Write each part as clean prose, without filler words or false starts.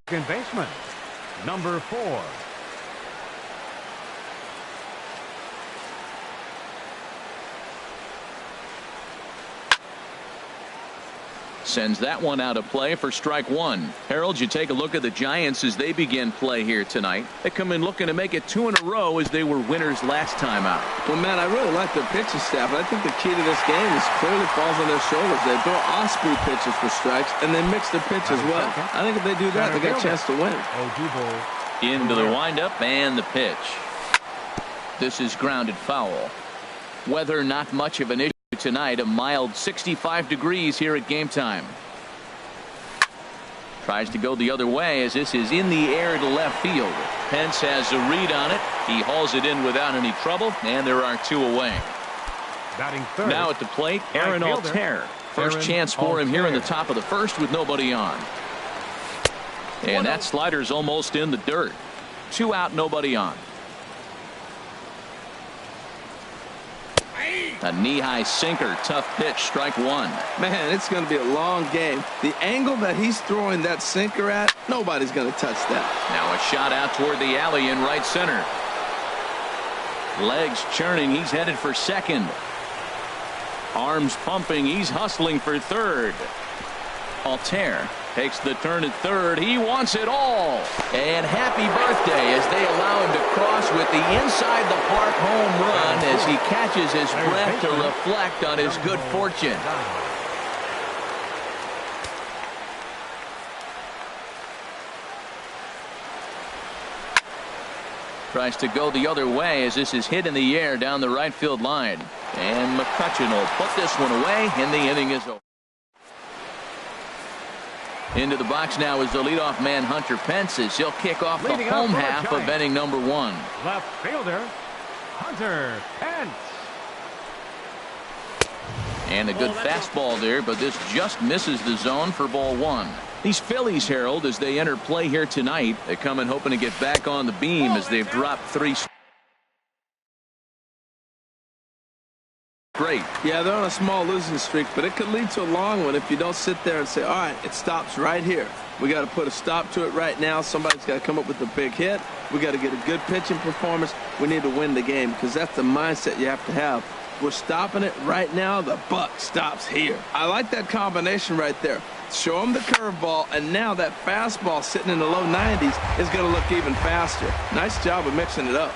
Second baseman, number 4. Sends that one out of play for strike one. Harold, you take a look at the Giants as they begin play here tonight. They come in looking to make it 2 in a row as they were winners last time out. Well, Matt, I really like their pitching staff. I think the key to this game is clearly falls on their shoulders. They throw off-speed pitches for strikes, and they mix their pitch as well. I think if they do that, they got a chance to win. Into the windup and the pitch. This is grounded foul. Weather not much of an issue tonight. A mild 65 degrees here at game time. Tries to go the other way as this is in the air to left field. Pence has a read on it. He hauls it in without any trouble, and there are 2 away. Batting third. Now at the plate, Aaron Altair. First chance for him here in the top of the first with nobody on. And that slider's almost in the dirt. 2 out, nobody on. A knee-high sinker, tough pitch, strike one. Man, it's going to be a long game. The angle that he's throwing that sinker at, nobody's going to touch that. Now a shot out toward the alley in right center. Legs churning, he's headed for second. Arms pumping, he's hustling for third. Altair takes the turn at third. He wants it all. And happy birthday as they allow him to cross with the inside the park home run as he catches his breath to reflect on his good fortune. Tries to go the other way as this is hit in the air down the right field line. And McCutcheon will put this one away, and the inning is over. Into the box now is the leadoff man Hunter Pence as he'll kick off the home half of inning number 1. Left fielder Hunter Pence. And a good fastball there, but this just misses the zone for ball 1. These Phillies, Harold, as they enter play here tonight, they come in hoping to get back on the beam as they've dropped 3 straight. Yeah, they're on a small losing streak, but it could lead to a long one if you don't sit there and say, all right, it stops right here. We got to put a stop to it right now. Somebody's got to come up with a big hit. We got to get a good pitching performance. We need to win the game because that's the mindset you have to have. We're stopping it right now. The buck stops here. I like that combination right there. Show them the curveball, and now that fastball sitting in the low 90s is going to look even faster. Nice job of mixing it up.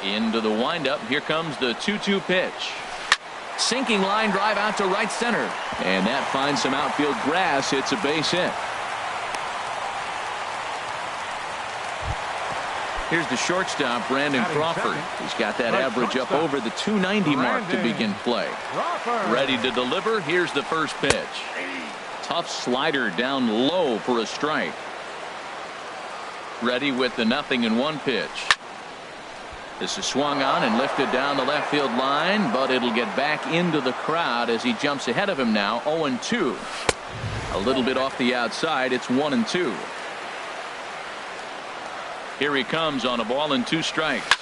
Into the windup. Here comes the 2-2 pitch. Sinking line drive out to right center. And that finds some outfield grass. It's a base hit. Here's the shortstop, Brandon Crawford. He's got that average up over the 290 mark to begin play. Ready to deliver. Here's the first pitch. Tough slider down low for a strike. Ready with the 0-1 pitch. This is swung on and lifted down the left field line, but it'll get back into the crowd as he jumps ahead of him now. 0-2. A little bit off the outside. It's 1-2. Here he comes on a ball and 2 strikes.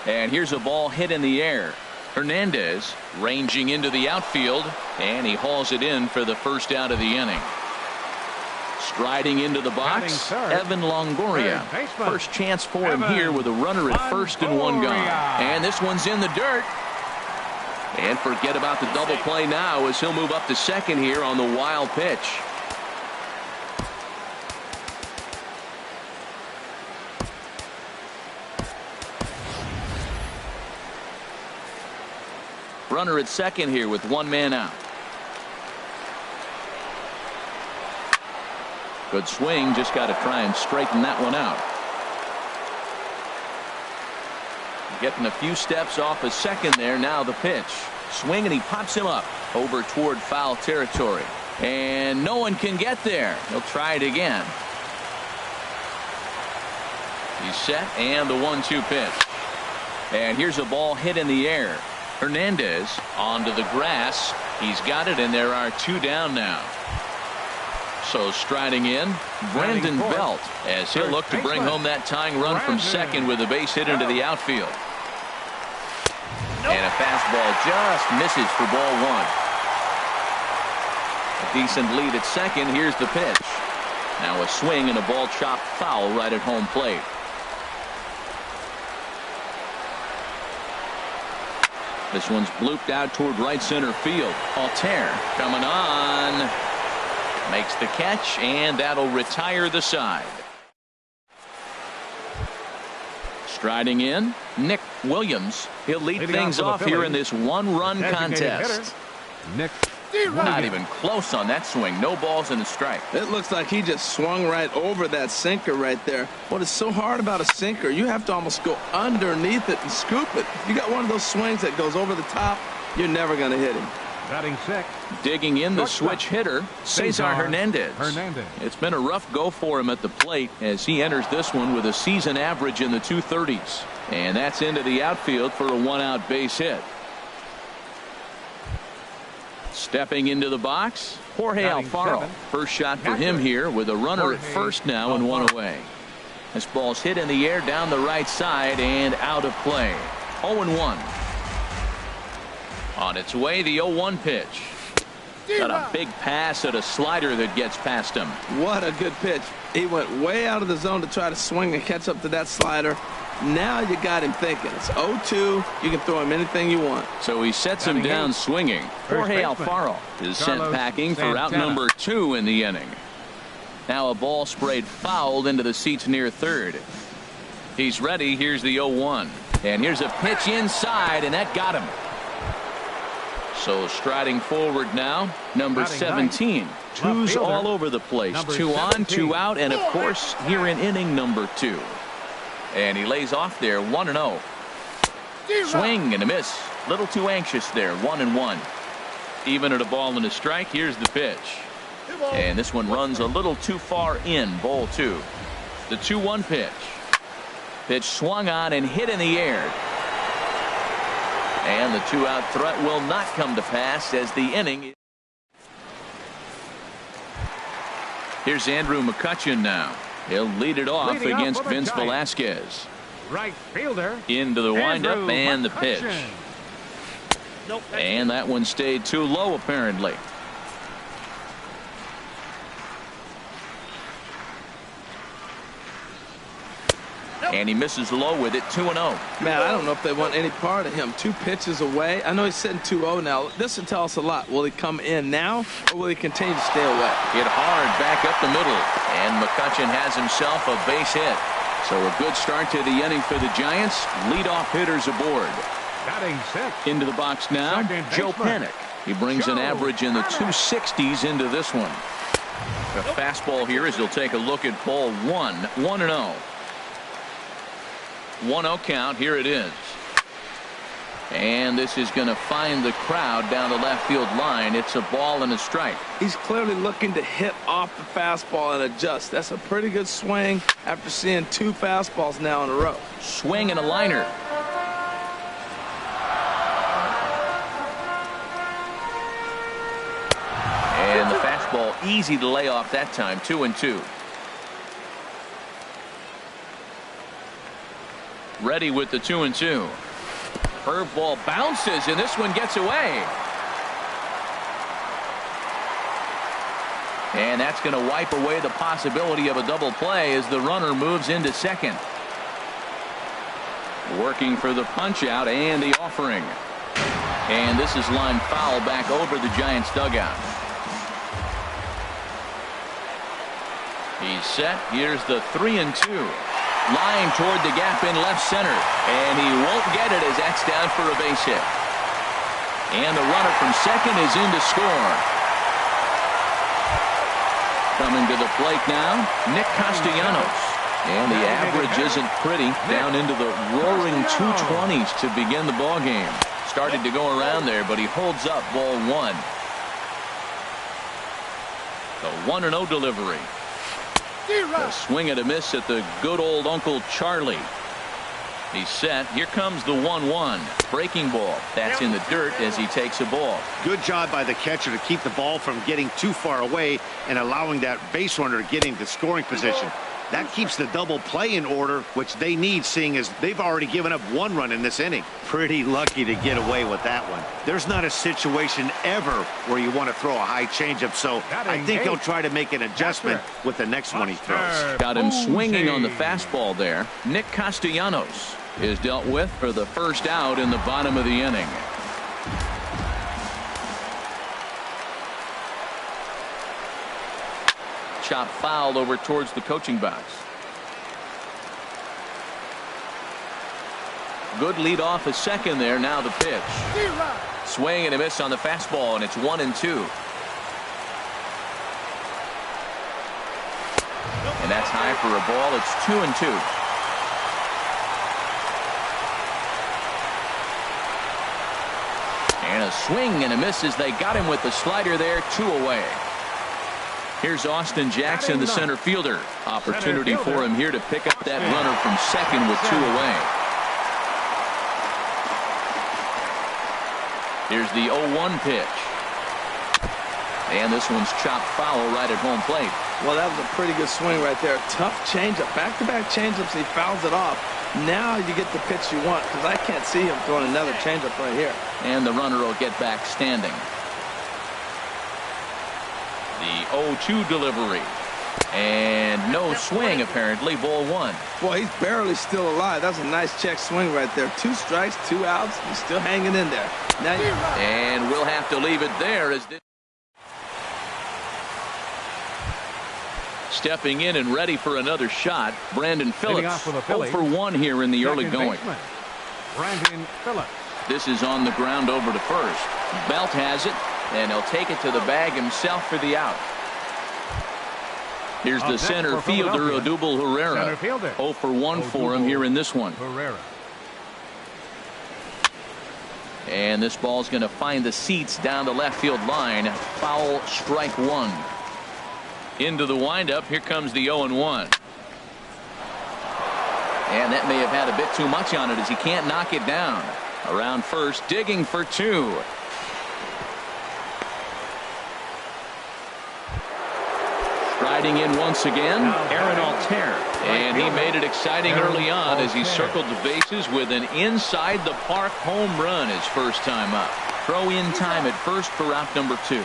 And here's a ball hit in the air. Hernandez ranging into the outfield, and he hauls it in for the first out of the inning. Striding into the box, Evan Longoria. First chance for him here with a runner at first and 1 gone. And this one's in the dirt. And forget about the double play now as he'll move up to second here on the wild pitch. Runner at second here with 1 man out. Good swing, just got to try and straighten that one out. Getting a few steps off a second there. Now the pitch. Swing, and he pops him up over toward foul territory. And no one can get there. He'll try it again. He's set, and the 1-2 pitch. And here's a ball hit in the air. Hernandez onto the grass. He's got it, and there are 2 down now. So striding in, Brandon Belt, as he'll look to bring home that tying run from second with a base hit into the outfield. And a fastball just misses for ball 1. A decent lead at second. Here's the pitch. Now a swing and a ball chopped foul right at home plate. This one's blooped out toward right center field. Altair coming on. Makes the catch, and that'll retire the side. Striding in, Nick Williams. He'll lead things off here in this one-run contest. Nick. Not even close on that swing. No balls and a strike. It looks like he just swung right over that sinker right there. What is so hard about a sinker, you have to almost go underneath it and scoop it. You got one of those swings that goes over the top, you're never going to hit him. Batting six. Digging in the switch hitter, Cesar Hernandez. Hernandez. It's been a rough go for him at the plate as he enters this one with a season average in the 230s. And that's into the outfield for a one-out base hit. Stepping into the box, Jorge Alfaro. First shot for him here with a runner at first now and one away. This ball's hit in the air down the right side and out of play. 0-1. On its way, the 0-1 pitch. Got a big pass at a slider that gets past him. What a good pitch. He went way out of the zone to try to swing and catch up to that slider. Now you got him thinking. It's 0-2. You can throw him anything you want. So he sets him down swinging. Jorge Alfaro is sent packing for out number 2 in the inning. Now a ball sprayed fouled into the seats near third. He's ready. Here's the 0-1. And here's a pitch inside, and that got him. So striding forward now, number 17. Twos all over the place. 2 on, 2 out, and of course here in inning number 2. And he lays off there, 1-0. Swing and a miss. Little too anxious there, 1-1. Even at a ball and a strike, here's the pitch. And this one runs a little too far in, ball 2. The 2-1 pitch. Pitch swung on and hit in the air. And the 2-out threat will not come to pass as the inning. Here's Andrew McCutchen now. He'll lead it off against Vince Velasquez. Right fielder. Into the windup and the pitch. And that one stayed too low apparently. And he misses low with it, 2-0. Man, I don't know if they want any part of him. 2 pitches away. I know he's sitting 2-0 now. This will tell us a lot. Will he come in now, or will he continue to stay away? Hit hard back up the middle. And McCutchen has himself a base hit. So a good start to the inning for the Giants. Leadoff hitters aboard. Batting 6. Into the box now, Joe Panik. He brings an average in the 260s into this one. The fastball here as he'll take a look at ball 1. 1-0. 1-0 count. Here it is. And this is going to find the crowd down the left field line. It's a ball and a strike. He's clearly looking to hit off the fastball and adjust. That's a pretty good swing after seeing 2 fastballs now in a row. Swing and a liner. And the fastball easy to lay off that time. 2-2. Ready with the 2-2. Curveball bounces, and this one gets away. And that's going to wipe away the possibility of a double play as the runner moves into second. Working for the punch out and the offering. And this is line foul back over the Giants dugout. He's set. Here's the 3-2. Line toward the gap in left center. And he won't get it as that's down for a base hit. And the runner from second is in to score. Coming to the plate now, Nick Castellanos. And the average isn't pretty. Down into the roaring 220s to begin the ball game. Started to go around there, but he holds up ball 1. The 1-0 delivery. A swing and a miss at the good old Uncle Charlie. He's set. Here comes the 1-1. Breaking ball. That's in the dirt as he takes a ball. Good job by the catcher to keep the ball from getting too far away and allowing that base runner to get into scoring position. That keeps the double play in order, which they need, seeing as they've already given up 1 run in this inning. Pretty lucky to get away with that one. There's not a situation ever where you want to throw a high changeup, so I think he'll try to make an adjustment with the next one he throws. Got him swinging on the fastball there. Nick Castellanos is dealt with for the first out in the bottom of the inning. Chop foul over towards the coaching box. Good lead off a second there. Now the pitch. Swing and a miss on the fastball, and it's 1-2. And that's high for a ball. It's 2-2. And a swing and a miss as they got him with the slider there. 2 away. Here's Austin Jackson, the center fielder. Opportunity for him here to pick up that runner from second with 2 away. Here's the 0-1 pitch. And this one's chopped foul right at home plate. Well, that was a pretty good swing right there. Tough changeup. Back-to-back changeups. He fouls it off. Now you get the pitch you want, because I can't see him throwing another changeup right here. And the runner will get back standing. The 0-2 delivery. And no swing, apparently. Ball 1. Boy, he's barely still alive. That's a nice check swing right there. 2 strikes, 2 outs. He's still hanging in there. Now and we'll have to leave it there as this. Stepping in and ready for another shot, Brandon Phillips. 0 for 1 here in the early going. Brandon Phillips. This is on the ground over to first. Belt has it, and he'll take it to the bag himself for the out. Here's the center fielder, Odubel Herrera. 0 for 1 for him here in this one. Herrera. And this ball's going to find the seats down the left field line. Foul, strike 1. Into the windup. Here comes the 0-1. And that may have had a bit too much on it as he can't knock it down. Around first, digging for 2. Riding in once again, Aaron Altair. And he made it exciting early on as he circled the bases with an inside the park home run his first time up. Throw in time at first for out number 2.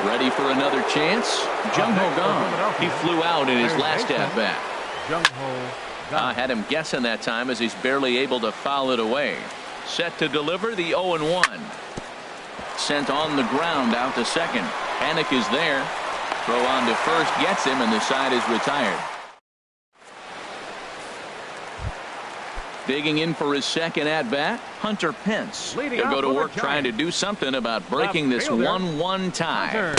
Ready for another chance. Jung Ho gone. He flew out in his last at bat. I had him guessing that time as he's barely able to foul it away. Set to deliver the 0-1. Sent on the ground out to second. Panic is there. Throw on to first gets him, and the side is retired. Digging in for his second at bat, Hunter Pence. He'll go to work trying to do something about breaking this 1-1 tie.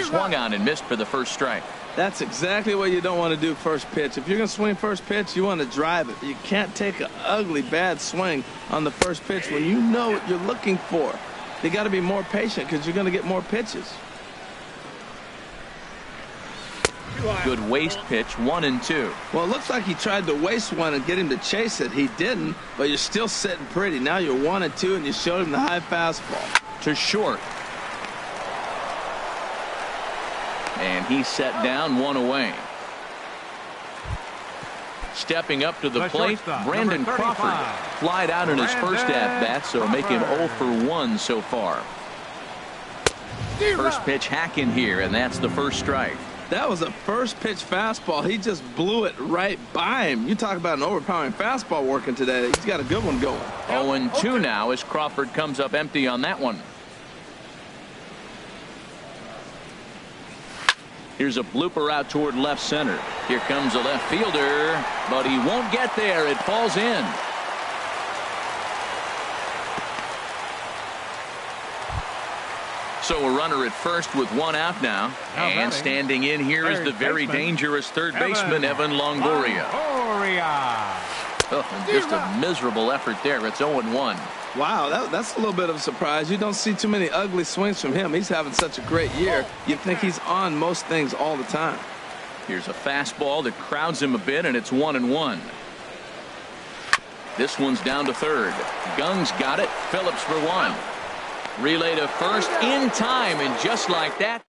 Swung on and missed for the first strike. That's exactly what you don't want to do first pitch. If you're going to swing first pitch, you want to drive it. You can't take an ugly, bad swing on the first pitch when you know what you're looking for. You got to be more patient because you're going to get more pitches. Good waste pitch, 1-2. Well, it looks like he tried to waste one and get him to chase it. He didn't, but you're still sitting pretty. Now you're 1-2, and you showed him the high fastball. To short. And he set down 1 away. Stepping up to the plate, Brandon Crawford. Flied out in his first at-bat, so make him 0 for 1 so far. First pitch hack in here, and that's the first strike. That was a first pitch fastball. He just blew it right by him. You talk about an overpowering fastball working today. He's got a good one going. 0-2 now as Crawford comes up empty on that one. Here's a blooper out toward left center. Here comes a left fielder, but he won't get there. It falls in. So a runner at first with 1 out now. And standing in here is the very dangerous third baseman, Evan Longoria. Oh, just a miserable effort there. It's 0-1. Wow, that's a little bit of a surprise. You don't see too many ugly swings from him. He's having such a great year. You'd think he's on most things all the time. Here's a fastball that crowds him a bit, and it's 1-1. This one's down to third. Gung's got it. Phillips for 1. Relay to first in time, and just like that,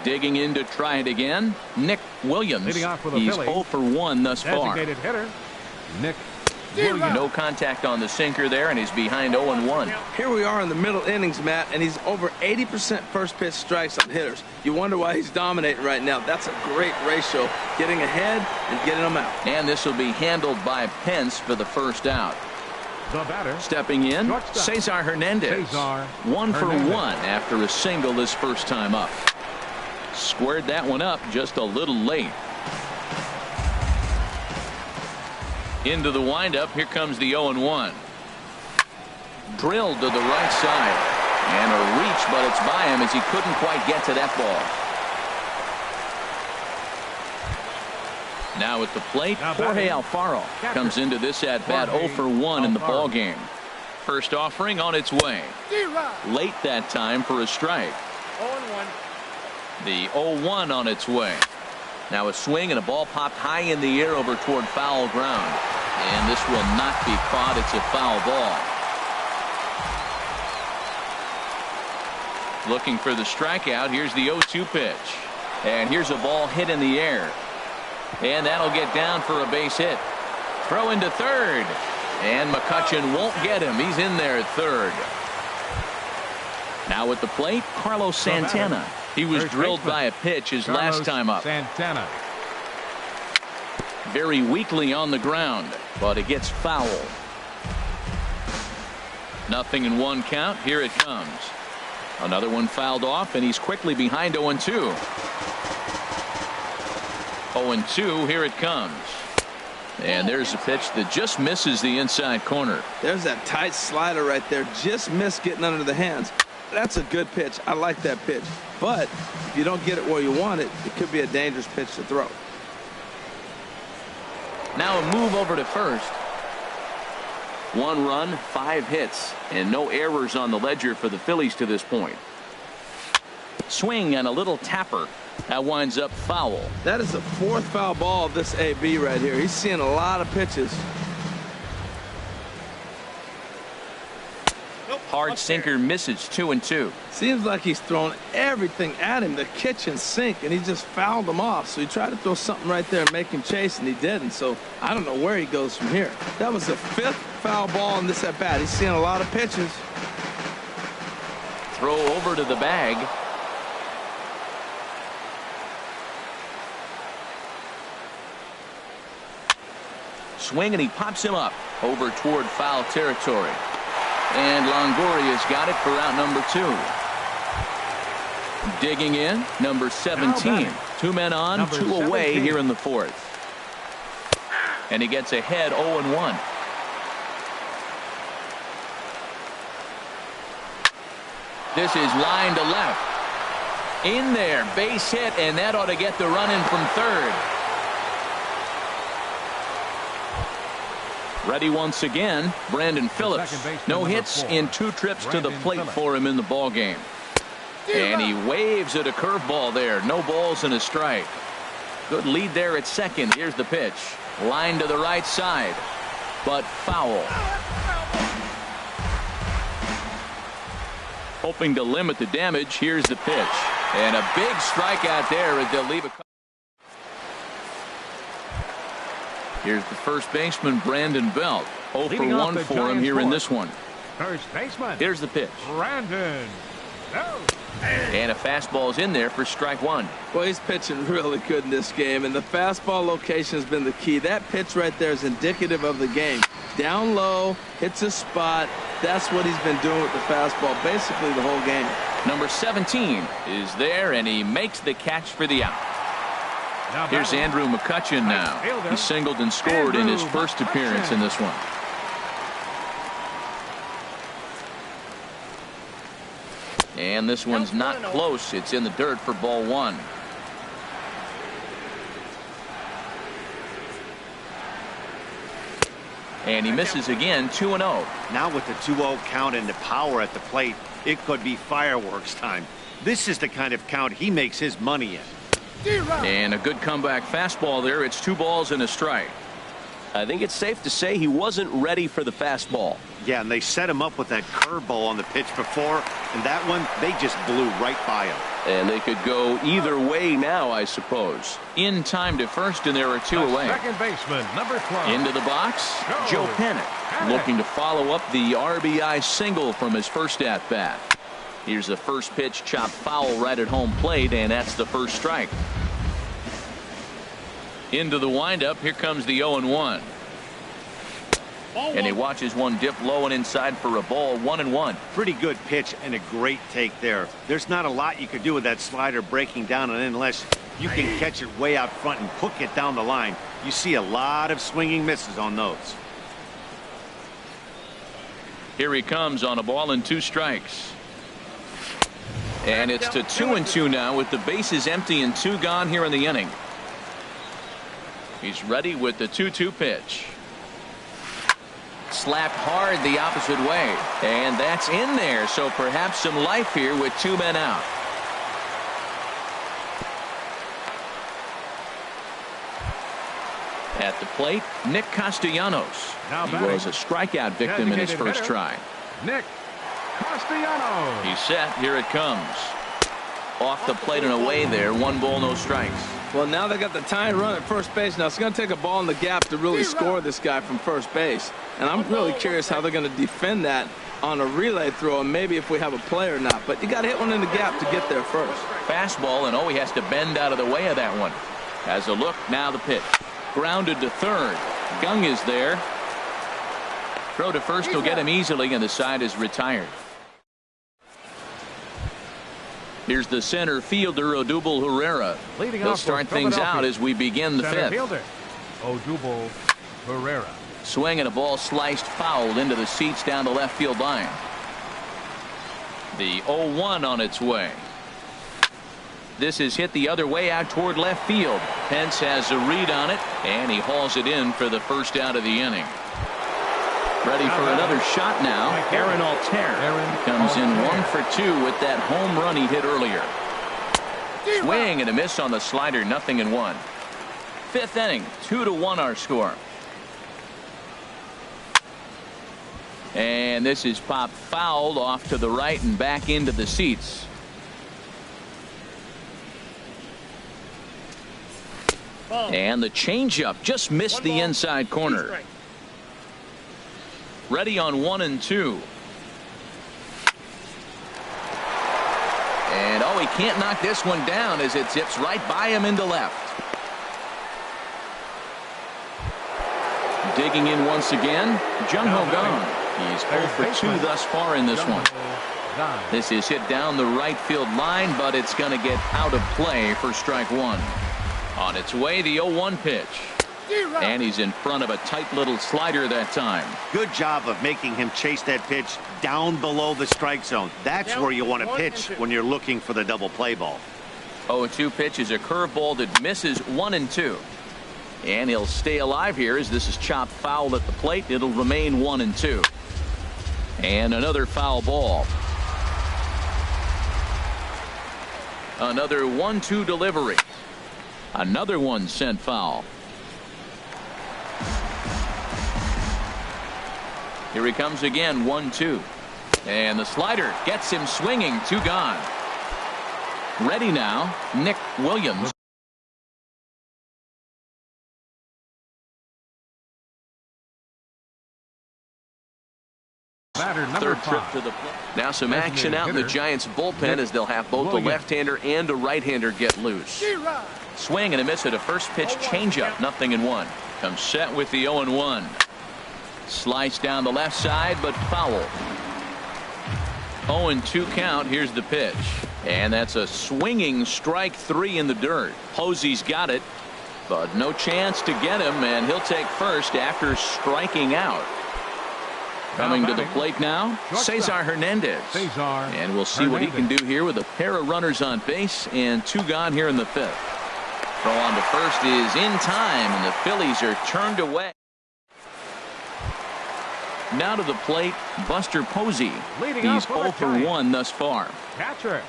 Digging in to try it again, Nick Williams. Leading off with a He's Philly. 0 for 1 thus far. Designated hitter, Nick Williams. No contact on the sinker there, and he's behind 0-1. Here we are in the middle innings, Matt, and he's over 80% first pitch strikes on hitters. You wonder why he's dominating right now. That's a great ratio, getting ahead and getting them out. And this will be handled by Pence for the first out. The batter, Stepping in, Shortstop. Cesar Hernandez. Cesar 1 for Hernandez. 1 after a single his first time up. Squared that one up just a little late. Into the windup. Here comes the 0-1. Drilled to the right side. And a reach, but it's by him as he couldn't quite get to that ball. Now at the plate, Now Jorge batting, Alfaro catcher, comes into this at-bat Jorge 0 for 1 in the Alfaro. ball game. First offering on its way. Late that time for a strike. 0-1. The 0-1 on its way. Now a swing and a ball popped high in the air over toward foul ground. And this will not be caught. It's a foul ball. Looking for the strikeout. Here's the 0-2 pitch. And here's a ball hit in the air. And that'll get down for a base hit. Throw into third. And McCutcheon won't get him. He's in there at third. Now at the plate, Carlos Santana. He was First drilled baseman, by a pitch his Carlos last time up. Santana. Very weakly on the ground, but it gets foul. 0-1 count. Here it comes. Another one fouled off, and he's quickly behind 0-2. 0-2. Here it comes. And there's a pitch that just misses the inside corner. There's that tight slider right there. Just missed getting under the hands. That's a good pitch. I like that pitch. But if you don't get it where you want it, it could be a dangerous pitch to throw. Now a move over to first. 1 run, 5 hits, and no errors on the ledger for the Phillies to this point. Swing and a little tapper. That winds up foul. That is the 4th foul ball of this AB right here. He's seeing a lot of pitches. Hard sinker misses. 2-2. Seems like he's thrown everything at him, the kitchen sink, and he just fouled him off. So he tried to throw something right there and make him chase, and he didn't. So I don't know where he goes from here. That was the 5th foul ball in this at bat. He's seeing a lot of pitches. Throw over to the bag. Swing, and he pops him up over toward foul territory. And Longoria's got it for out number 2. Digging in, number 17. 2 men on, Number 2 away 17. here in the 4th. And he gets ahead 0-1. This is line to left. In there, base hit, and that ought to get the run in from third. Ready once again, Brandon Phillips. second baseman, No number hits 4, in 2 trips to the Brandon plate Phillips. for him in the ball game. And he waves at a curveball there. No balls and a strike. Good lead there at second. Here's the pitch. Line to the right side, but foul. Hoping to limit the damage. Here's the pitch. And a big strikeout there as they'll leave a. Here's the first baseman, Brandon Belt. 0 for Leading off 1 the for him Giants' here in fourth. this one. First baseman, Here's the pitch. Brandon. No. And a fastball's in there for strike 1. Well, he's pitching really good in this game, and the fastball location has been the key. That pitch right there is indicative of the game. Down low, hits a spot. That's what he's been doing with the fastball basically the whole game. Number 17 is there, and he makes the catch for the out. Now Here's batting, Andrew McCutcheon now. fielder, He singled and scored in his Andrew first appearance McCutcheon. in this one. And this one's not close. It's in the dirt for ball 1. And he misses again, 2-0. Now with the 2-0 count and the power at the plate, it could be fireworks time. This is the kind of count he makes his money in. And a good comeback fastball there. It's 2 balls and a strike. I think it's safe to say he wasn't ready for the fastball. Yeah, and they set him up with that curveball on the pitch before, and that one, they just blew right by him. And they could go either way now, I suppose. In time to first, and there are two away. Second baseman, number 12. Into the box, Go. Joe Panic, looking to follow up the RBI single from his first at-bat. Here's the first pitch, chopped foul right at home plate, and that's the first strike. Into the windup, here comes the 0-1. And he watches one dip low and inside for a ball, 1-1. Pretty good pitch and a great take there. There's not a lot you could do with that slider breaking down, and unless you can catch it way out front and hook it down the line, you see a lot of swinging misses on those. Here he comes on a ball and 2 strikes. And it's to 2-2 now with the bases empty and 2 gone here in the inning. He's ready with the 2-2 pitch. Slapped hard the opposite way, and that's in there, so perhaps some life here with 2 men out. At the plate, Nick Castellanos. Now He batting. was a strikeout victim in his Designated first hitter. try. Nick Castellanos. He's set. Here it comes. Off the plate and away there. 1 ball, no strikes. Well, now they got the tying run at first base. Now it's going to take a ball in the gap to really score this guy from first base. And I'm really curious how they're going to defend that on a relay throw, and maybe if we have a play or not. But you got to hit one in the gap to get there first. Fastball, and he has to bend out of the way of that one. Has a look. Now the pitch. Grounded to third. Gung is there. Throw to first will get him easily, and the side is retired. Here's the center fielder, Odubel Herrera. Leading He'll off for start things out Philadelphia. as we begin the Center 5th. fielder, Odubel Herrera. Swing and a ball sliced fouled into the seats down the left field line. The 0-1 on its way. This is hit the other way out toward left field. Pence has a read on it, and he hauls it in for the first out of the inning. Ready for another shot now. Aaron Altair comes in 1 for 2 with that home run he hit earlier. Swing and a miss on the slider, 0-1. 5th inning, 2-1 our score. And this is popped fouled off to the right and back into the seats. And the changeup just missed the inside corner. Ready on 1 and 2. And he can't knock this one down as it zips right by him into left. Digging in once again, Jung Ho Kang. He's 0 for 2 thus far in this one. This is hit down the right field line, but it's going to get out of play for strike 1. On its way, the 0-1 pitch. And he's in front of a tight little slider that time. Good job of making him chase that pitch down below the strike zone. That's where you want to pitch when you're looking for the double play ball. 0-2 pitch is a curveball that misses 1 and 2. And he'll stay alive here as this is chopped foul at the plate. It'll remain 1 and 2. And another foul ball. Another 1-2 delivery. Another one sent foul. Here he comes again, 1-2. And the slider gets him swinging, 2 gone. Ready now, Nick Williams. Batter number Third trip 5. to the plate. Now some action out in the Giants bullpen as they'll have both a Williams. left-hander and a right-hander get loose. Swing and a miss at a first pitch changeup, 0-1. Comes set with the 0-1. Slice down the left side, but foul. 0-2 count. Here's the pitch. And that's a swinging strike 3 in the dirt. Posey's got it, but no chance to get him, and he'll take first after striking out. Coming to the plate now, Cesar Hernandez. And we'll see what he can do here with a pair of runners on base and 2 gone here in the 5th. Throw on to first is in time, and the Phillies are turned away. Now to the plate, Buster Posey. He's 0 for 1 thus far. Catcher,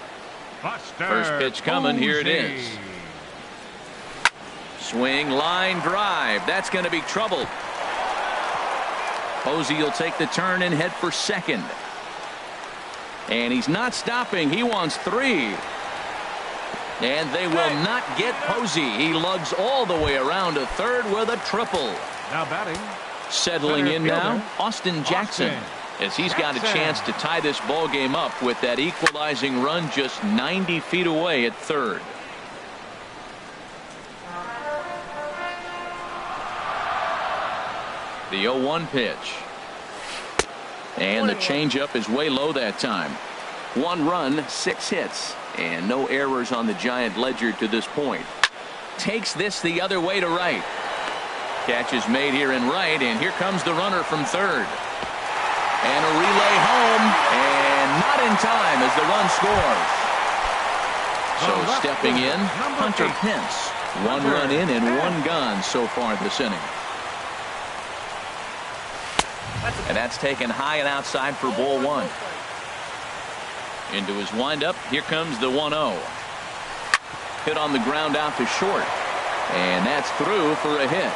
Buster First pitch coming. Here it is. Posey. Swing, line drive. That's going to be trouble. Posey will take the turn and head for second. And he's not stopping. He wants 3. And they will not get Posey. He lugs all the way around to third with a triple. Now batting. Settling in now, fielder, Austin Jackson, as he's got a chance to tie this ball game up with that equalizing run just 90 feet away at third. The 0-1 pitch. And the changeup is way low that time. 1 run, 6 hits, and no errors on the Giant ledger to this point. Takes this the other way to right. Catch is made here in right, and here comes the runner from third. And a relay home, and not in time as the run scores. So stepping in, Hunter Pence. 1 run in and 1 gone so far this inning. And that's taken high and outside for ball 1. Into his windup, here comes the 1-0. Hit on the ground out to short, and that's through for a hit.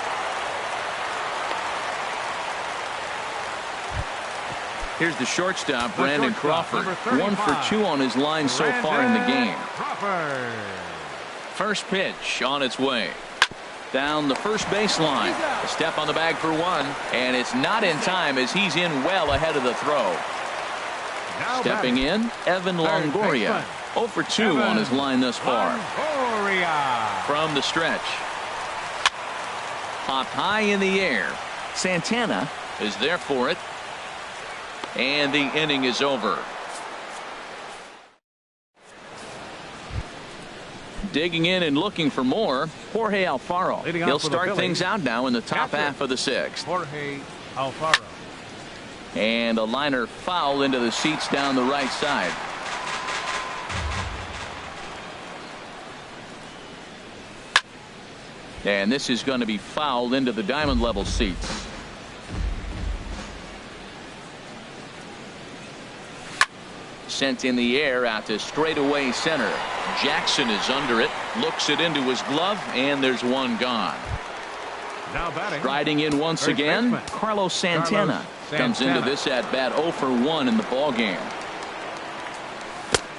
Here's the shortstop, Brandon Crawford. 1 for 2 on his line so far in the game. First pitch on its way. Down the first baseline. A step on the bag for 1. And it's not in time as he's in well ahead of the throw. Stepping in, Evan Longoria. 0 for 2 on his line thus far. From the stretch. Popped high in the air. Santana is there for it. And the inning is over. Digging in and looking for more, Jorge Alfaro. He'll start things out now in the top half of the 6th. Jorge Alfaro. And a liner foul into the seats down the right side. And this is going to be fouled into the diamond level seats. Sent in the air out to straightaway center. Jackson is under it, looks it into his glove, and there's 1 gone. Now batting. Riding in once again, Carlos Santana comes into this at bat 0 for 1 in the ball game.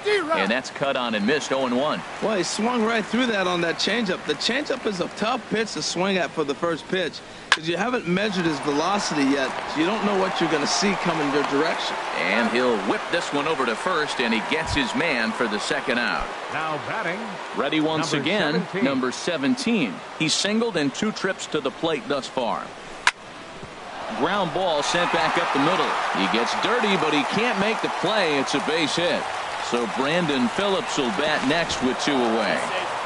And that's cut on and missed. 0-1. Well, he swung right through that on that changeup. The changeup is a tough pitch to swing at for the first pitch because you haven't measured his velocity yet, so you don't know what you're going to see coming your direction. And he'll whip this one over to first, and he gets his man for the second out. Now batting. Ready once Number again, 17. number 17. He's singled in 2 trips to the plate thus far. Ground ball sent back up the middle. He gets dirty, but he can't make the play. It's a base hit. So Brandon Phillips will bat next with 2 away.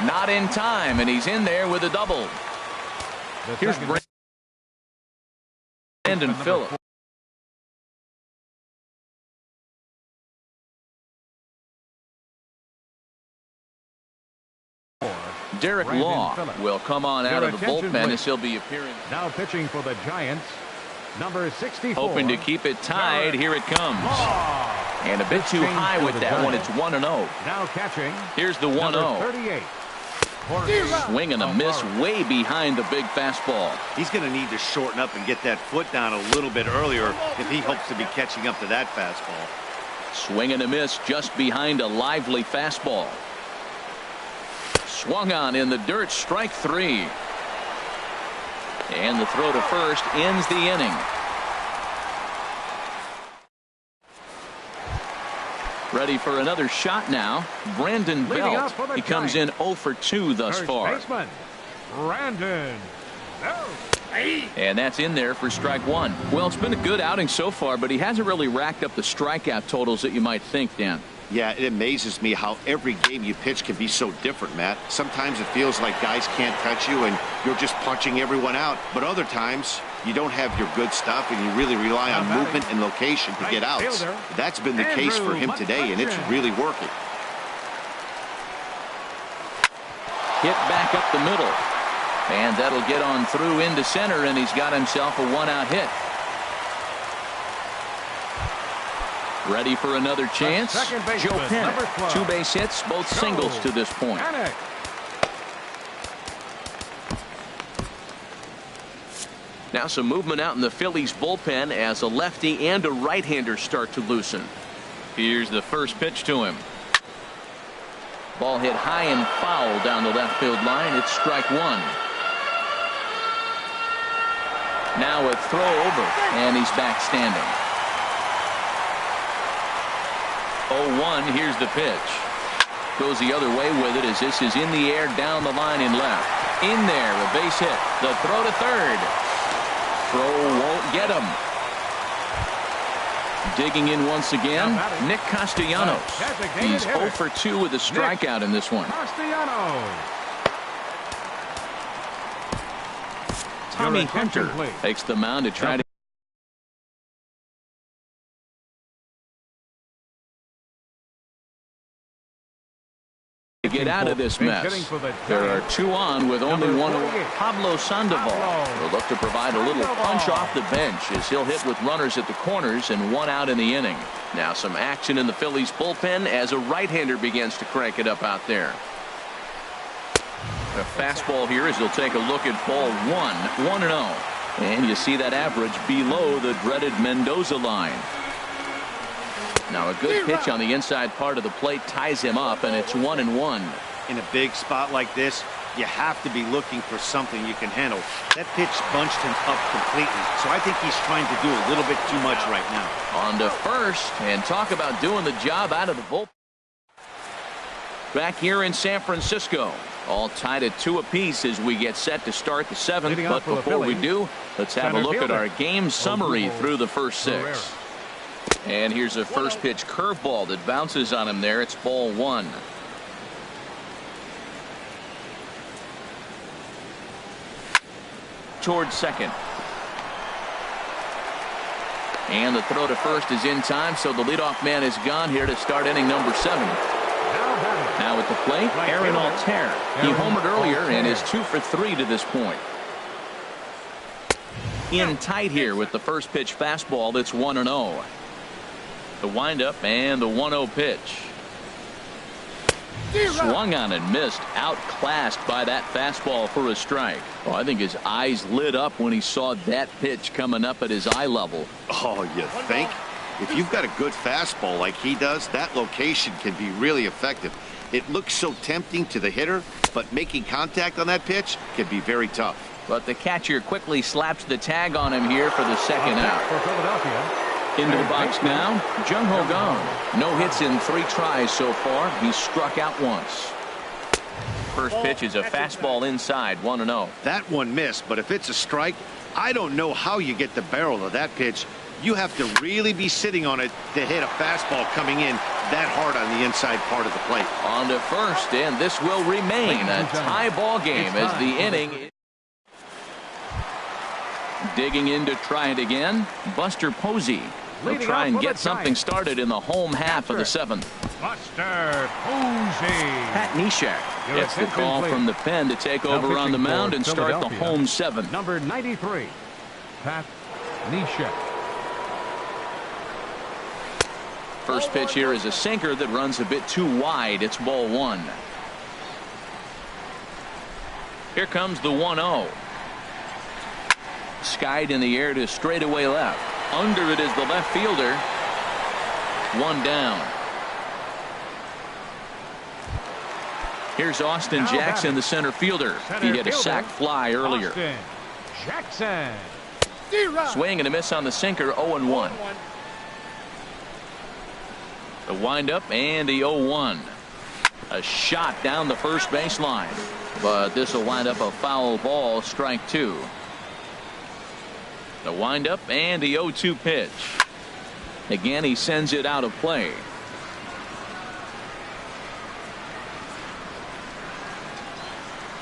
Not in time, and he's in there with a double. Here's Brandon Phillips. Derek Law will come on out of the bullpen as he'll be appearing. Now pitching for the Giants, number 64. Hoping to keep it tied. Here it comes. And a bit too high with that one. It's 1-0. Now catching. Here's the 1-0. 38. Swing and a miss way behind the big fastball. He's going to need to shorten up and get that foot down a little bit earlier if he hopes to be catching up to that fastball. Swing and a miss just behind a lively fastball. Swung on in the dirt, strike 3. And the throw to first ends the inning. Ready for another shot now. Brandon Belt. He comes in 0 for 2 thus far. Baseman, Brandon Belt. And that's in there for strike 1. Well, it's been a good outing so far, but he hasn't really racked up the strikeout totals that you might think, Dan. Yeah, it amazes me how every game you pitch can be so different, Matt. Sometimes it feels like guys can't touch you and you're just punching everyone out. But other times you don't have your good stuff and you really rely on movement and location to get outs. That's been the case for him today, and it's really working. Hit back up the middle. And that'll get on through into center, and he's got himself a 1-out hit. Ready for another chance. Joe Panik. 2 base hits, both singles to this point. Now some movement out in the Phillies bullpen as a lefty and a right-hander start to loosen. Here's the first pitch to him. Ball hit high and foul down the left field line. It's strike one. Now a throw over, and he's back standing. 0-1. Here's the pitch. Goes the other way with it as this is in the air down the line in left. In there, a base hit. The throw to third. Throw won't get him. Digging in once again, Nick Castellanos. He's 0 for 2 with a strikeout in this one. Tommy Hunter takes the mound to try to get out of this mess. There are 2 on with only 1 away. Pablo Sandoval will look to provide a little punch off the bench as he'll hit with runners at the corners and 1 out in the inning. Now some action in the Phillies bullpen as a right-hander begins to crank it up out there. A fastball here as he'll take a look at ball 1-0. And you see that average below the dreaded Mendoza line. Now a good pitch on the inside part of the plate ties him up, and it's 1-1. In a big spot like this, you have to be looking for something you can handle. That pitch bunched him up completely, so I think he's trying to do a little bit too much right now. On to first, and talk about doing the job out of the bullpen. Back here in San Francisco, all tied at 2 apiece as we get set to start the 7th. But before we do, let's have a look at our game summary through the first 6. And here's a first pitch curveball that bounces on him there. It's ball 1. Towards second. And the throw to first is in time, so the leadoff man is gone here to start inning number 7. Now at the plate, Aaron Altair. He homered earlier and is 2 for 3 to this point. In tight here with the first pitch fastball that's 1-0. The windup and the 1-0 pitch. Swung on and missed. Outclassed by that fastball for a strike. Oh, I think his eyes lit up when he saw that pitch coming up at his eye level. Oh, you think? If you've got a good fastball like he does, that location can be really effective. It looks so tempting to the hitter, but making contact on that pitch can be very tough. But the catcher quickly slaps the tag on him here for the second out. For Philadelphia. Into the box now, Jung Ho Kang. No hits in 3 tries so far. He's struck out once. First pitch is a fastball inside, 1-0. That one missed, but if it's a strike, I don't know how you get the barrel of that pitch. You have to really be sitting on it to hit a fastball coming in that hard on the inside part of the plate. On to first, and this will remain a tie ball game as the inning. Digging in to try it again, Buster Posey. They'll try and get something started in the home half of the 7th. Buster Posey. Pat Neshek gets the call from the pen to take over on the mound and start the home 7th. Number 93, Pat Neshek. First pitch here is a sinker that runs a bit too wide. It's ball 1. Here comes the 1-0. Skied in the air to straightaway left. Under it is the left fielder. 1 down. Here's Austin Jackson, the center fielder. He hit a sac fly earlier. Austin Jackson. Swing and a miss on the sinker, 0-1. The windup and the 0-1. A shot down the first baseline. But this will wind up a foul ball, strike 2. The windup and the 0-2 pitch. Again, he sends it out of play.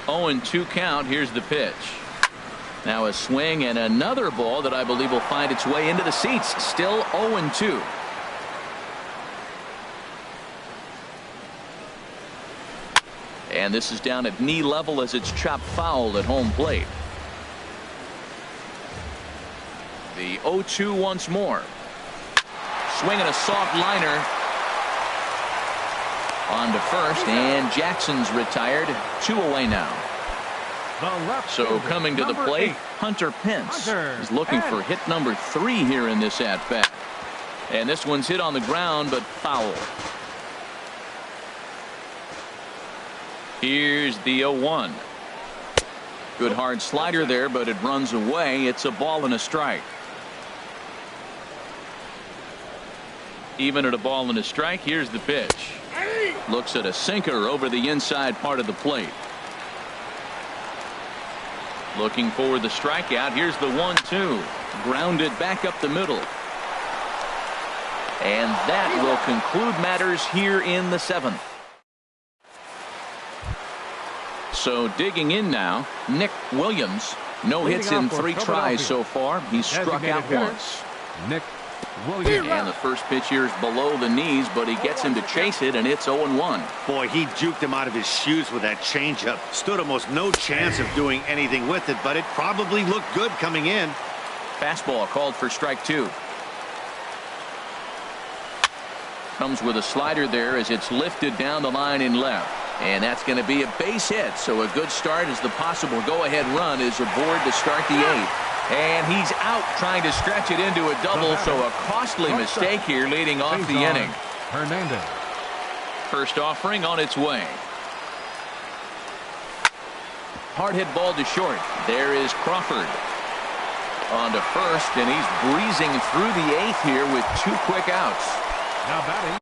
0-2 count. Here's the pitch. Now a swing and another ball that I believe will find its way into the seats. Still 0-2. And this is down at knee level as it's chopped foul at home plate. The 0-2 once more. Swinging a soft liner. On to first, and Jackson's retired. 2 away now. So coming to the plate, Hunter Pence is looking for hit number 3 here in this at-bat. And this one's hit on the ground, but foul. Here's the 0-1. Good hard slider there, but it runs away. It's a ball and a strike. Even at a ball and a strike, here's the pitch. Looks at a sinker over the inside part of the plate. Looking for the strikeout. Here's the 1-2. Grounded back up the middle. And that will conclude matters here in the 7th. So digging in now, Nick Williams. No hits in 3 tries so far. He's struck out once. Nick Williams. And the first pitch here is below the knees, but he gets him to chase it, and it's 0-1. Boy, he juked him out of his shoes with that changeup. Stood almost no chance of doing anything with it, but it probably looked good coming in. Fastball called for strike 2. Comes with a slider there as it's lifted down the line in left. And that's going to be a base hit. So a good start as the possible go-ahead run is aboard to start the 8th. And he's out trying to stretch it into a double. So a costly mistake here leading off the inning. Hernandez. First offering on its way. Hard hit ball to short. There is Crawford. On to first, and he's breezing through the 8th here with 2 quick outs. Now batting.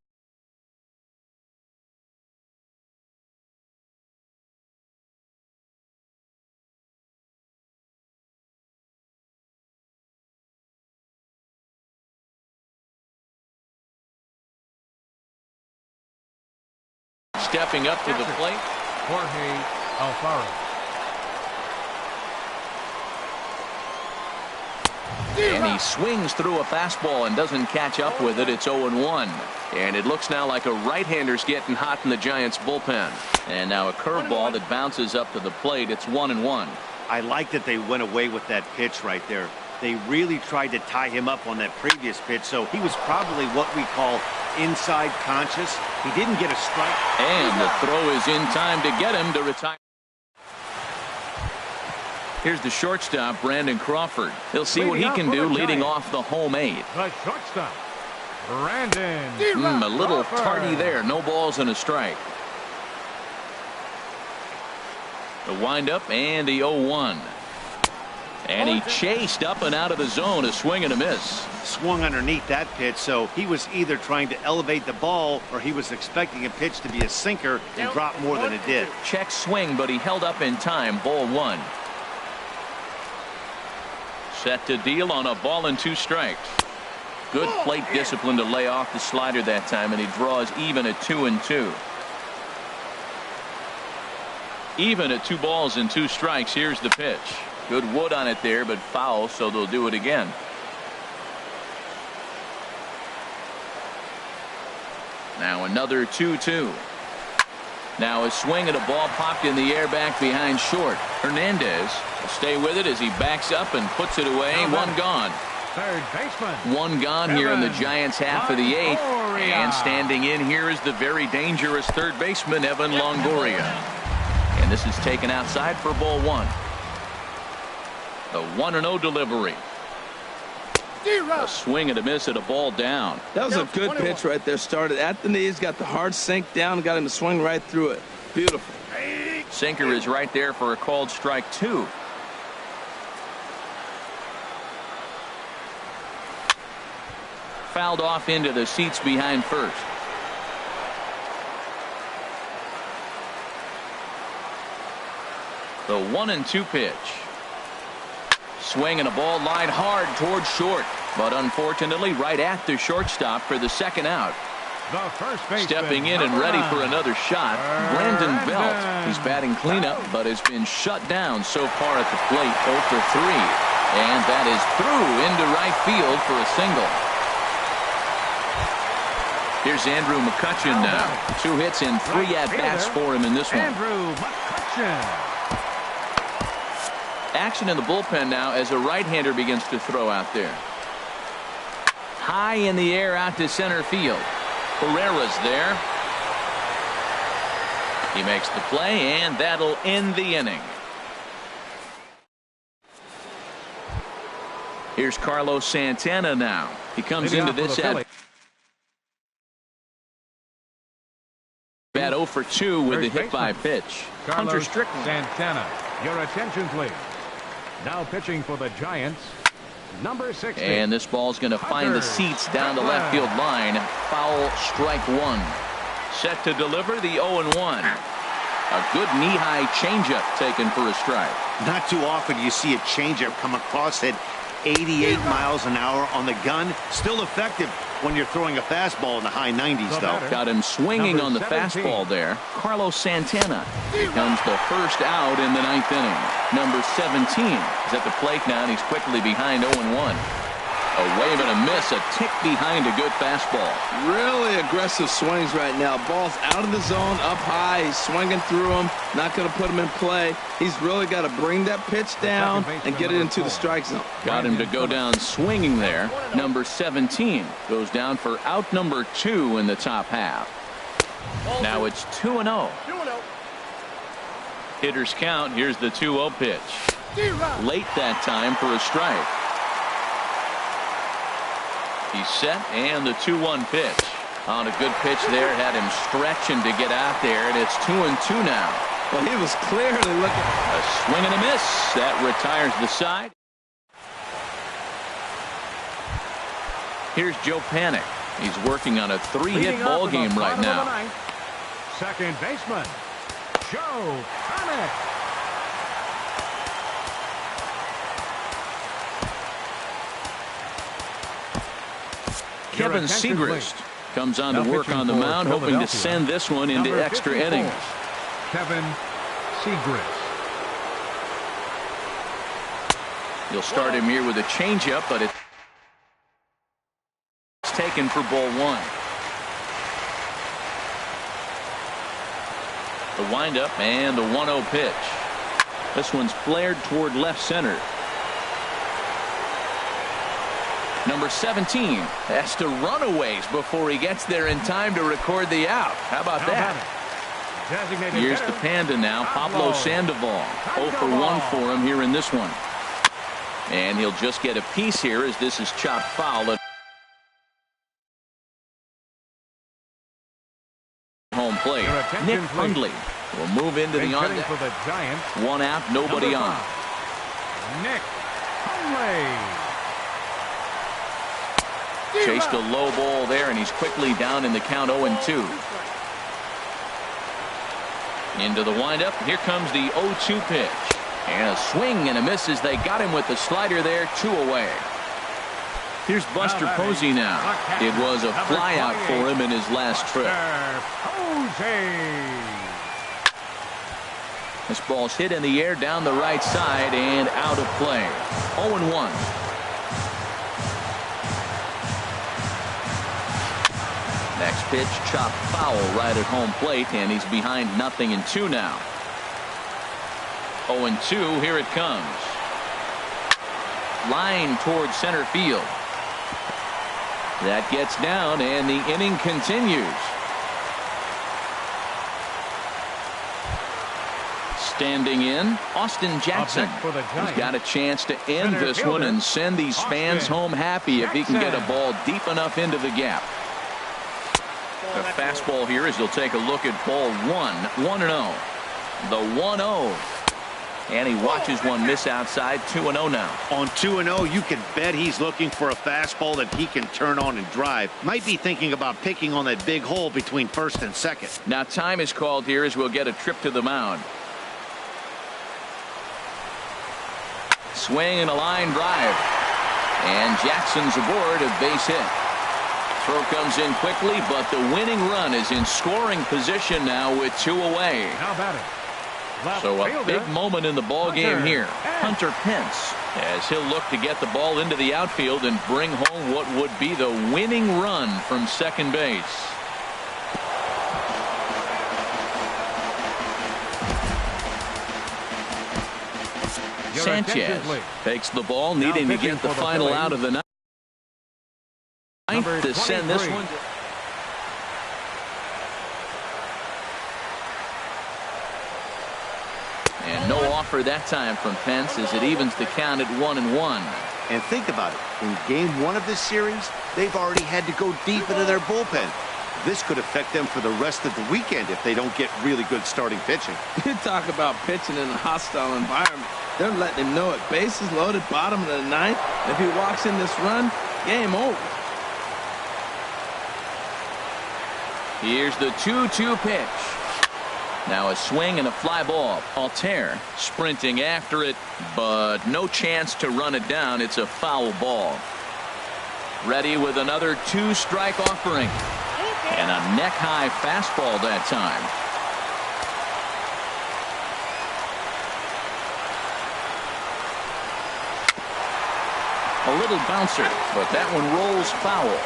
Stepping up to the plate, Jorge Alfaro. and he swings through a fastball and doesn't catch up with it. It's 0-1. And it looks now like a right-hander's getting hot in the Giants bullpen. And now a curveball that bounces up to the plate. It's 1-1. I like that they went away with that pitch right there. They really tried to tie him up on that previous pitch, so he was probably what we call inside conscious. He didn't get a strike. And the throw is in time to get him to retire. Here's the shortstop, Brandon Crawford. He'll see what he can do leading off the home 8. The shortstop, Brandon. A little tardy there. No balls and a strike. The windup and the 0-1. And he chased up and out of the zone. A swing and a miss. Swung underneath that pitch, so he was either trying to elevate the ball or he was expecting a pitch to be a sinker and drop more than it did. Check swing, but he held up in time. Ball 1. Set to deal on a ball and 2 strikes. Good plate discipline to lay off the slider that time, and he draws even at 2-2. Even at 2 balls and 2 strikes. Here's the pitch. Good wood on it there, but foul, so they'll do it again. Now another 2-2. Now a swing and a ball popped in the air back behind short. Hernandez will stay with it as he backs up and puts it away. 1 gone. Third baseman. 1 gone here in the Giants half of the 8th. And standing in here is the very dangerous third baseman, Evan Longoria. And this is taken outside for ball 1. The 1-0 delivery. A swing and a miss at a ball down. That was a good pitch right there. Started at the knees, got the hard sink down, got him to swing right through it. Beautiful. Sinker is right there for a called strike 2. Fouled off into the seats behind first. The 1-2 pitch. Swing and a ball lined hard towards short, but unfortunately right at the shortstop for the 2nd out. The first baseman. Stepping in and ready for another shot, Brandon Belt. He's batting cleanup, but has been shut down so far at the plate. 0 for 3, and that is through into right field for a single. Here's Andrew McCutchen now. 2 hits and 3 at-bats for him in this one. Andrew McCutchen. Action in the bullpen now as a right-hander begins to throw out there. High in the air out to center field. Herrera's there. He makes the play, and that'll end the inning. Here's Carlos Santana now. He comes into this at bat 0 for 2 with a hit by pitch. Hunter Strickland. Santana, your attention please. Now pitching for the Giants, number 60. And this ball's going to find the seats down the left field line. Foul, strike one. Set to deliver the 0-1. A good knee-high changeup taken for a strike. Not too often you see a changeup come across at 88 miles an hour on the gun. Still effective when you're throwing a fastball in the high 90s, though. Got him swinging on the fastball there. Carlos Santana becomes the first out in the 9th inning. Number 17 is at the plate now, and he's quickly behind 0-1. A wave and a miss, a tick behind a good fastball. Really aggressive swings right now. Ball's out of the zone, up high. He's swinging through them, not going to put him in play. He's really got to bring that pitch down and get it into the strike zone. Got him to go down swinging there. Number 17 goes down for out number 2 in the top half. Now it's 2-0. Hitters count. Here's the 2-0 pitch. Late that time for a strike. He's set, and the 2-1 pitch. On a good pitch there, had him stretching to get out there, and it's 2-2 now. Well, he was clearly looking. A swing and a miss. That retires the side. Here's Joe Panik. He's working on a 3-hit ball game right now. Second baseman, Joe Panik. Kevin Segrist comes on to work on the mound, hoping to send this one into extra innings. Kevin Segrist. You'll start him here with a changeup, but it's taken for ball 1. The windup and the 1-0 pitch. This one's flared toward left center. Number 17 has to run a ways before he gets there in time to record the out. How about that? Here's the Panda now, Pablo Sandoval. 0 for 1 for him here in this one. And he'll just get a piece here as this is chopped foul at home plate. Nick Hundley will move into the on deck. One out, nobody on. Nick Hundley. Chased a low ball there, and he's quickly down in the count 0-2. Into the windup. Here comes the 0-2 pitch. And a swing and a miss as they got him with the slider there. 2 away. Here's Buster Posey now. It was a fly out for him in his last trip. This ball's hit in the air down the right side and out of play. 0-1. Next pitch, chopped foul right at home plate, and he's behind 0-2 now. 0-2, here it comes. Line towards center field. That gets down, and the inning continues. Standing in, Austin Jackson. He's got a chance to end this one and send these fans home happy if he can get a ball deep enough into the gap. The fastball here as you'll take a look at ball 1. 1-0. The 1-0. And he watches one miss outside. 2-0 now. On 2-0, you can bet he's looking for a fastball that he can turn on and drive. Might be thinking about picking on that big hole between first and second. Now time is called here as we'll get a trip to the mound. Swing and a line drive. And Jackson's aboard, a base hit. Throw comes in quickly, but the winning run is in scoring position now with 2 away. How about it? So a big moment in the ball game here. Hunter Pence, as he'll look to get the ball into the outfield and bring home what would be the winning run from second base. Sanchez takes the ball, needing to get the final out of the night. To send this one. And no offer that time from Pence as it evens the count at 1-1. And think about it. In game 1 of this series, they've already had to go deep into their bullpen. This could affect them for the rest of the weekend if they don't get really good starting pitching. You talk about pitching in a hostile environment. They're letting him know it. Bases loaded, bottom of the ninth. If he walks in this run, game over. Here's the 2-2 pitch. Now a swing and a fly ball. Altair sprinting after it, but no chance to run it down. It's a foul ball. Ready with another 2-strike offering. And a neck-high fastball that time. A little bouncer, but that one rolls foul.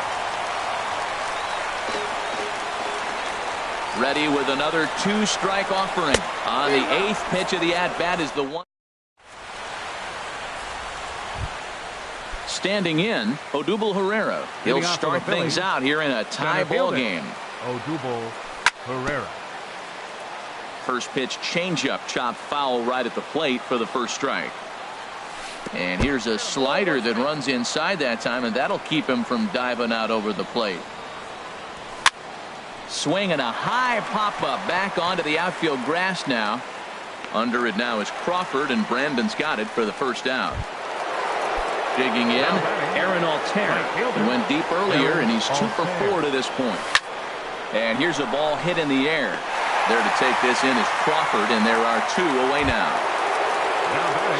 Ready with another 2-strike offering. On the 8th pitch of the at-bat is the one. Standing in, Odubel Herrera. He'll start things out here in a tie ball game. Odubel Herrera. First pitch changeup, chopped foul right at the plate for the first strike. And here's a slider that runs inside that time, and that'll keep him from diving out over the plate. Swing and a high pop-up back onto the outfield grass now. Under it now is Crawford, and Brandon's got it for the first out. Digging in, Aaron Altair. He went deep earlier, and he's 2 for 4 to this point. And here's a ball hit in the air. There to take this in is Crawford, and there are 2 away now.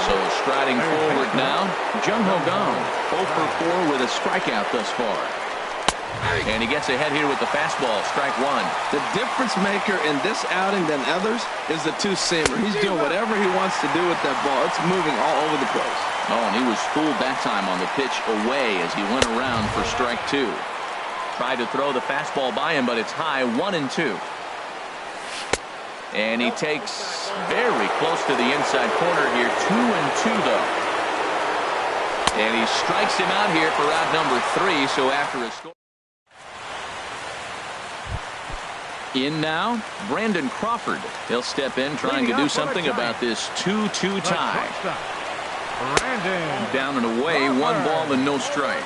So striding forward now, Jung Ho Gong, 0 for 4 with a strikeout thus far. And he gets ahead here with the fastball, strike 1. The difference maker in this outing than others is the 2-seamer. He's doing whatever he wants to do with that ball. It's moving all over the place. Oh, and he was fooled that time on the pitch away as he went around for strike 2. Tried to throw the fastball by him, but it's high, 1-2. And he takes very close to the inside corner here, 2-2 though. And he strikes him out here for out number 3, so after a score. In now, Brandon Crawford. He'll step in trying to do something about this 2-2 tie. Down and away, 1 ball and no strikes.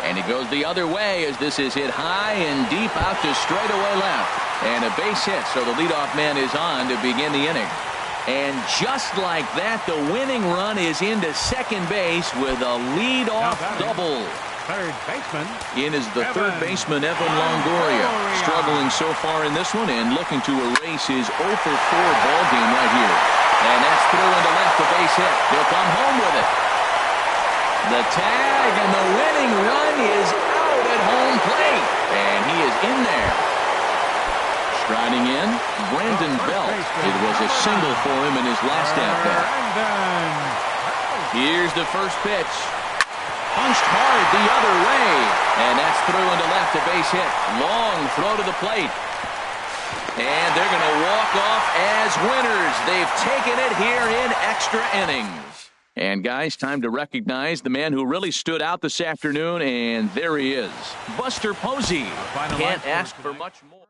And he goes the other way as this is hit high and deep out to straightaway left. And a base hit, so the leadoff man is on to begin the inning. And just like that, the winning run is into second base with a leadoff double. Third baseman. In is the third baseman, Evan Longoria. Struggling so far in this one and looking to erase his 0 for 4 ball game right here. And that's through into left, a base hit. He'll come home with it. The tag and the winning run is out at home plate. And he is in there. Striding in, Brandon Belt. It was a single for him in his last at-bat. Here's the first pitch. Punched hard the other way. And that's through into left, a base hit. Long throw to the plate. And they're going to walk off as winners. They've taken it here in extra innings. And guys, time to recognize the man who really stood out this afternoon, and there he is. Buster Posey. Can't ask for much more.